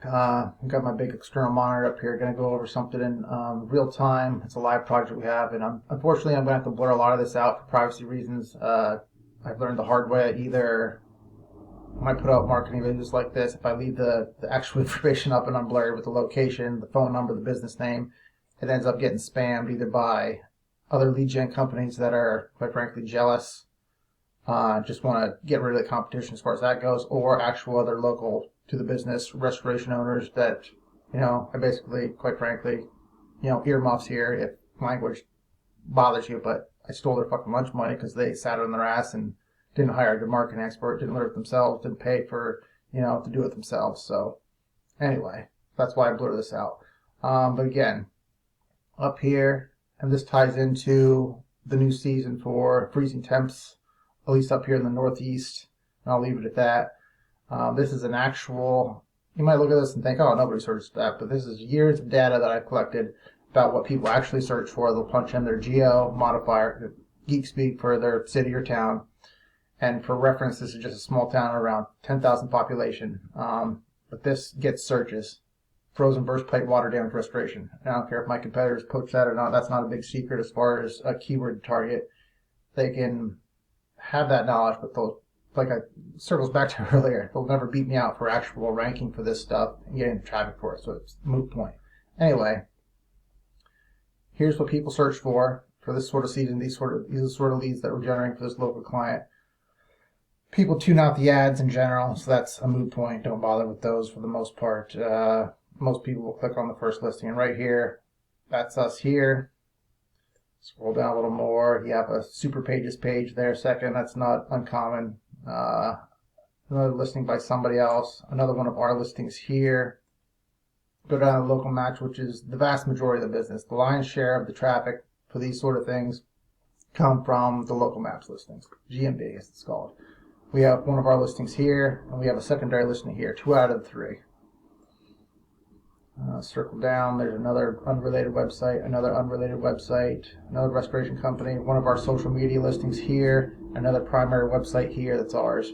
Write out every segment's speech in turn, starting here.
I've got my big external monitor up here. Going to go over something in real time. It's a live project we have, and unfortunately I'm going to have to blur a lot of this out for privacy reasons. I've learned the hard way. Either when I put out marketing videos like this, if I leave the actual information up and unblurred with the location, the phone number, the business name, it ends up getting spammed either by other lead gen companies that are, quite frankly, jealous, just want to get rid of the competition as far as that goes, or actual other local to the business restoration owners that, I basically, quite frankly, earmuffs here if language bothers you, but I stole their fucking lunch money because they sat on their ass and didn't hire a good marketing expert, didn't learn it themselves, didn't pay for, to do it themselves. So anyway, that's why I blur this out. But again, up here, and this ties into the new season for freezing temps, at least up here in the Northeast, and I'll leave it at that. This is an actual, you might look at this and think, oh, nobody searches that, but this is years of data that I've collected about what people actually search for. They'll punch in their geo modifier, geek speak for their city or town, and for reference, this is just a small town around 10,000 population, but this gets searches. Frozen burst pipe water damage restoration. And I don't care if my competitors poach that or not, that's not a big secret as far as a keyword target. They can have that knowledge, but they'll, like I circles back to earlier, they'll never beat me out for actual ranking for this stuff and getting the traffic for it, so it's a moot point. Anyway, here's what people search for this sort of season, these are the sort of leads that we're generating for this local client. People tune out the ads in general, so that's a moot point. Don't bother with those for the most part. Most people will click on the first listing, and right here, that's us here. Scroll down a little more. You have a super pages page there, second. That's not uncommon. Another listing by somebody else. Another one of our listings here. Go down to local match, which is the vast majority of the business. The lion's share of the traffic for these sort of things come from the local maps listings. GMB, as it's called. We have one of our listings here, and we have a secondary listing here. 2 out of the 3. Circle down, there's another unrelated website, another unrelated website, another restoration company, one of our social media listings here, another primary website here that's ours.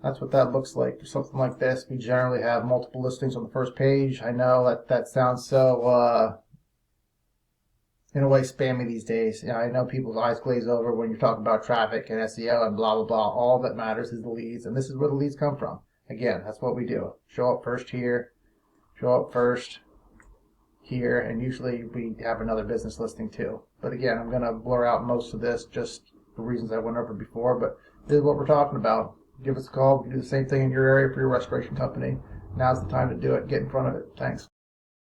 That's what that looks like for something like this. We generally have multiple listings on the first page. I know that sounds so, in a way, spammy these days. I know people's eyes glaze over when you're talking about traffic and SEO and blah, blah, blah. All that matters is the leads, and this is where the leads come from. Again, that's what we do. Show up first here. Show up first here, and usually we have another business listing too. But again, I'm going to blur out most of this just for reasons I went over before, but this is what we're talking about. Give us a call. We can do the same thing in your area for your restoration company. Now's the time to do it. Get in front of it. Thanks.